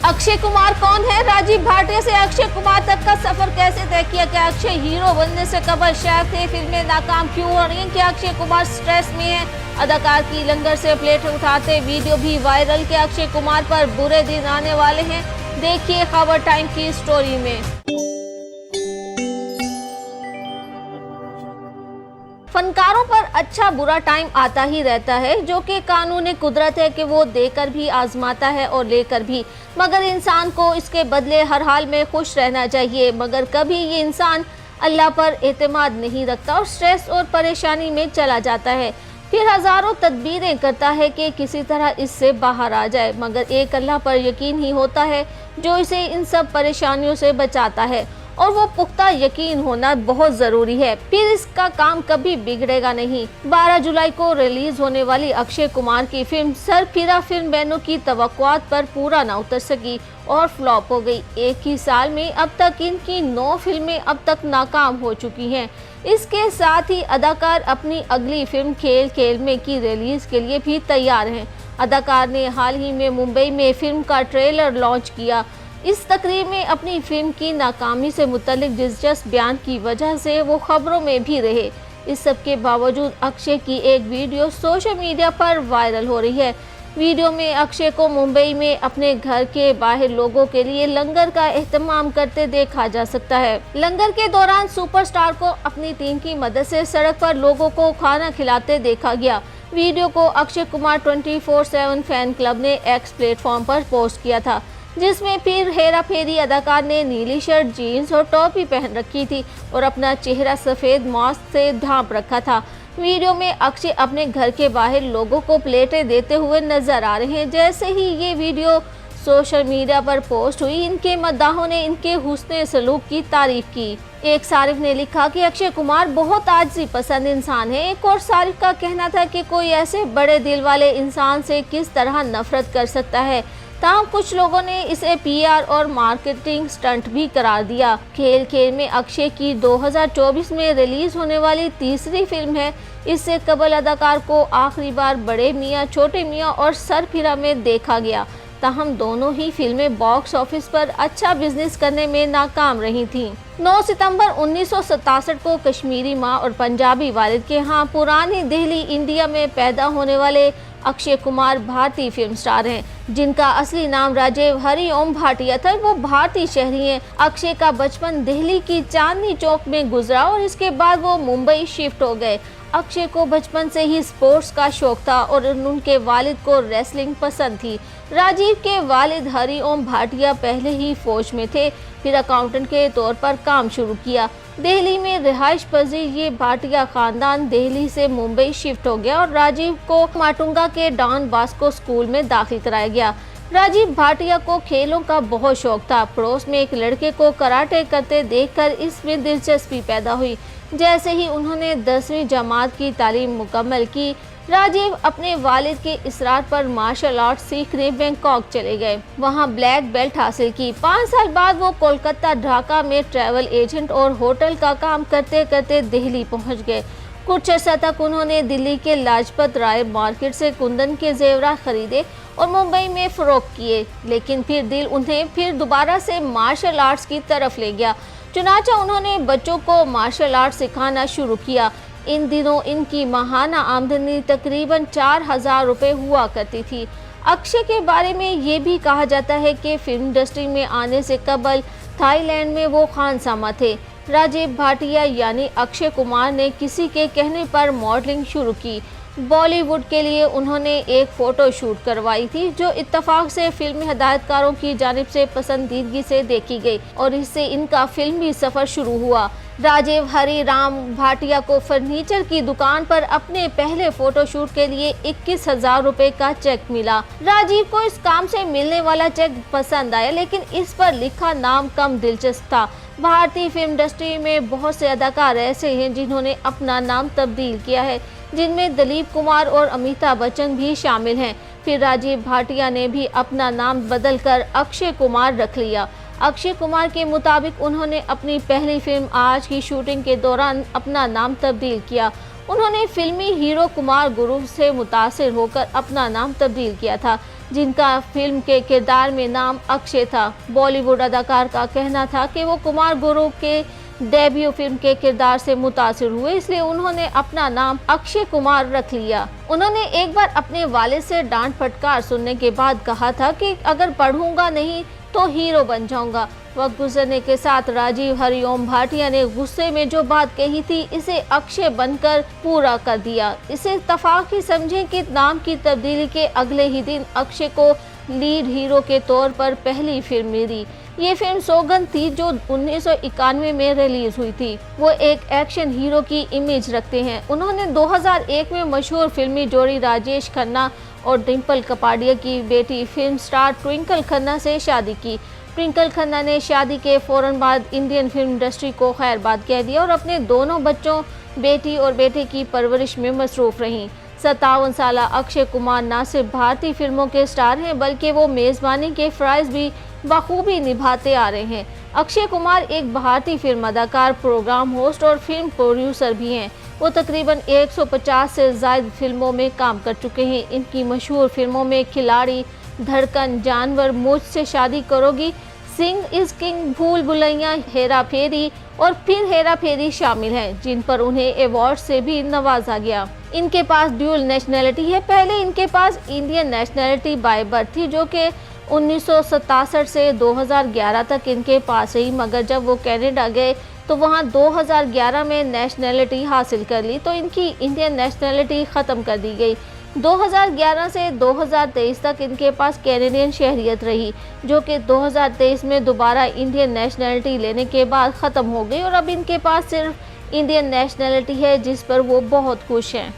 अक्षय कुमार कौन है? राजीव भाटिया से अक्षय कुमार तक का सफर कैसे तय किया? क्या अक्षय हीरो बनने से कबल शायद थे? फिल्में नाकाम क्यों हो रही हैं? क्या अक्षय कुमार स्ट्रेस में है? अदाकार की लंगर से प्लेट उठाते वीडियो भी वायरल। के अक्षय कुमार पर बुरे दिन आने वाले हैं? देखिए खबर टाइम की स्टोरी में। फनकारों पर अच्छा बुरा टाइम आता ही रहता है, जो कि कानूनी कुदरत है कि वो देकर भी आजमाता है और लेकर भी। मगर इंसान को इसके बदले हर हाल में खुश रहना चाहिए। मगर कभी ये इंसान अल्लाह पर एतमाद नहीं रखता और स्ट्रेस और परेशानी में चला जाता है। फिर हजारों तदबीरें करता है कि किसी तरह इससे बाहर आ जाए। मगर एक अल्लाह पर यकीन ही होता है जो इसे इन सब परेशानियों से बचाता है, और वो पुख्ता यकीन होना बहुत जरूरी है। फिर इसका काम कभी बिगड़ेगा नहीं। 12 जुलाई को रिलीज होने वाली अक्षय कुमार की फिल्म सरफिरा फिल्म बैनों की तवक्कुआत पर पूरा न उतर सकी और फ्लॉप हो गई। एक ही साल में अब तक इनकी 9 फिल्में अब तक नाकाम हो चुकी हैं। इसके साथ ही अदाकार अपनी अगली फिल्म खेल खेल में की रिलीज के लिए भी तैयार हैं। अदाकार ने हाल ही में मुंबई में फिल्म का ट्रेलर लॉन्च किया। इस तकरीब में अपनी फिल्म की नाकामी से मुतल्लिक दिलचस्प बयान की वजह से वो खबरों में भी रहे। इस सब के बावजूद अक्षय की एक वीडियो सोशल मीडिया पर वायरल हो रही है। वीडियो में अक्षय को मुंबई में अपने घर के बाहर लोगों के लिए लंगर का एहतमाम करते देखा जा सकता है। लंगर के दौरान सुपरस्टार को अपनी टीम की मदद से सड़क पर लोगों को खाना खिलाते देखा गया। वीडियो को अक्षय कुमार 24/7 फैन क्लब ने एक्स प्लेटफॉर्म पर पोस्ट किया था, जिसमें फिर हेरा फेरी अदाकार ने नीली शर्ट, जीन्स और टोपी पहन रखी थी और अपना चेहरा सफेद मास्क से ढांप रखा था। वीडियो में अक्षय अपने घर के बाहर लोगों को प्लेटें देते हुए नजर आ रहे हैं। जैसे ही ये वीडियो सोशल मीडिया पर पोस्ट हुई, इनके मद्दाहों ने इनके हुस्ने सलूक की तारीफ की। एक सारिफ ने लिखा कि अक्षय कुमार बहुत आजिज़ी पसंद इंसान है। एक और सारिफ का कहना था कि कोई ऐसे बड़े दिल वाले इंसान से किस तरह नफरत कर सकता है। ताहम कुछ लोगों ने इसे पीआर और मार्केटिंग स्टंट भी करार दिया। खेल खेल में अक्षय की 2024 में रिलीज होने वाली तीसरी फिल्म है। इससे कबल अदाकार को आखिरी बार बड़े मियाँ छोटे मियाँ और सरफिरा में देखा गया। ताहम दोनों ही फिल्में बॉक्स ऑफिस पर अच्छा बिजनेस करने में नाकाम रही थीं। 9 सितंबर 1967 को कश्मीरी माँ और पंजाबी वालिद के यहाँ पुरानी दिल्ली इंडिया में पैदा होने वाले अक्षय कुमार भारतीय फिल्म स्टार हैं, जिनका असली नाम राजीव हरिओम भाटिया था। वो भारतीय शहरी हैं। अक्षय का बचपन दिल्ली की चांदनी चौक में गुजरा और इसके बाद वो मुंबई शिफ्ट हो गए। अक्षय को बचपन से ही स्पोर्ट्स का शौक था और उनके वालिद को रेसलिंग पसंद थी। राजीव के वालिद हरिओम भाटिया पहले ही फौज में थे, फिर अकाउंटेंट के तौर पर काम शुरू किया। दिल्ली में रिहाइश पजीर ये भाटिया खानदान दिल्ली से मुंबई शिफ्ट हो गया और राजीव को माटुंगा के डॉन बॉस्को स्कूल में दाखिल कराया गया। राजीव भाटिया को खेलों का बहुत शौक था। पड़ोस में एक लड़के को कराटे करते देखकर इसमें दिलचस्पी पैदा हुई। जैसे ही उन्होंने 10वीं जमात की तालीम मुकम्मल की, राजीव अपने वालिद के इसरार पर मार्शल आर्ट सीखने बैंकॉक चले गए। वहां ब्लैक बेल्ट हासिल की। 5 साल बाद वो कोलकाता, ढाका में ट्रैवल एजेंट और होटल का काम करते करते दिल्ली पहुंच गए। कुछ अर्सा तक उन्होंने दिल्ली के लाजपत राय मार्केट से कुंदन के जेवरात खरीदे और मुंबई में फरोख्त किए, लेकिन फिर दिल उन्हें फिर दोबारा से मार्शल आर्ट्स की तरफ ले गया। चुनाचा उन्होंने बच्चों को मार्शल आर्ट सिखाना शुरू किया। इन दिनों इनकी माहाना आमदनी तकरीबन 4000 रुपये हुआ करती थी। अक्षय के बारे में ये भी कहा जाता है कि फिल्म इंडस्ट्री में आने से कबल थाईलैंड में वो खानसामा थे। राजीव भाटिया यानी अक्षय कुमार ने किसी के कहने पर मॉडलिंग शुरू की। बॉलीवुड के लिए उन्होंने एक फ़ोटो शूट करवाई थी, जो इत्तफाक से फिल्मी हिदायतकारों की जानिब से पसंदीदगी से देखी गई और इससे इनका फिल्मी सफ़र शुरू हुआ। राजीव हरिराम भाटिया को फर्नीचर की दुकान पर अपने पहले फोटोशूट के लिए 21,000 रुपए का चेक मिला। राजीव को इस काम से मिलने वाला चेक पसंद आया, लेकिन इस पर लिखा नाम कम दिलचस्प था। भारतीय फिल्म इंडस्ट्री में बहुत से अदाकार ऐसे हैं जिन्होंने अपना नाम तब्दील किया है, जिनमें दिलीप कुमार और अमिताभ बच्चन भी शामिल हैं। फिर राजीव भाटिया ने भी अपना नाम बदलकर अक्षय कुमार रख लिया। अक्षय कुमार के मुताबिक उन्होंने अपनी पहली फिल्म आज की शूटिंग के दौरान अपना नाम तब्दील किया। उन्होंने फिल्मी हीरो कुमार गुरु से मुतासिर होकर अपना नाम तब्दील किया था, जिनका फिल्म के किरदार में नाम अक्षय था। बॉलीवुड अदाकार का कहना था कि वो कुमार गुरु के डेब्यू फिल्म के किरदार से मुतासिर हुए, इसलिए उन्होंने अपना नाम अक्षय कुमार रख लिया। उन्होंने एक बार अपने वालिद से डांट फटकार सुनने के बाद कहा था कि अगर पढ़ूंगा नहीं तो हीरो बन जाऊंगा। वक्त गुजरने के साथ राजीव हरिओम भाटिया ने गुस्से में जो बात कही थी इसे अक्षय बनकर पूरा कर दिया। इसे इत्तेफाक ही समझें कि नाम की तब्दीली के अगले ही दिन अक्षय को लीड हीरो के तौर पर पहली फिल्म मिली। ये फिल्म सौगंध थी जो 1991 में रिलीज हुई थी। वो एक एक्शन हीरो की इमेज रखते हैं। उन्होंने 2001 में मशहूर फिल्मी जोड़ी राजेश खन्ना और डिम्पल कपाडिया की बेटी फिल्म स्टार ट्विंकल खन्ना से शादी की। ट्विंकल खन्ना ने शादी के फौरन बाद इंडियन फिल्म इंडस्ट्री को खैरबाद कह दिया और अपने दोनों बच्चों बेटी और बेटे की परवरिश में मसरूफ रहीं। 57 साल अक्षय कुमार न सिर्फ भारतीय फिल्मों के स्टार हैं बल्कि वो मेज़बानी के फ़राइज़ भी बखूबी निभाते आ रहे हैं। अक्षय कुमार एक भारतीय फिल्म अदाकार, प्रोग्राम होस्ट और फिल्म प्रोड्यूसर भी हैं। वो तकरीबन 150 से ज़ायद फिल्मों में काम कर चुके हैं। इनकी मशहूर फिल्मों में खिलाड़ी, धड़कन, जानवर, मुझसे शादी करोगी, सिंह इज़ किंग, भूल भुलैया, हेरा फेरी और फिर हेरा फेरी शामिल हैं, जिन पर उन्हें अवार्ड से भी नवाजा गया। इनके पास ड्यूल नेशनैलिटी है। पहले इनके पास इंडियन नेशनैलिटी बाय बर्थ थी जो कि 1967 से 2011 तक इनके पास रही, मगर जब वो कनाडा गए तो वहाँ 2011 में नेशनैलिटी हासिल कर ली तो इनकी इंडियन नेशनैलिटी ख़त्म कर दी गई। 2011 से 2023 तक इनके पास कैनेडियन शहरियत रही, जो कि 2023 में दोबारा इंडियन नेशनैलिटी लेने के बाद ख़त्म हो गई और अब इनके पास सिर्फ इंडियन नेशनैलिटी है जिस पर वो बहुत खुश हैं।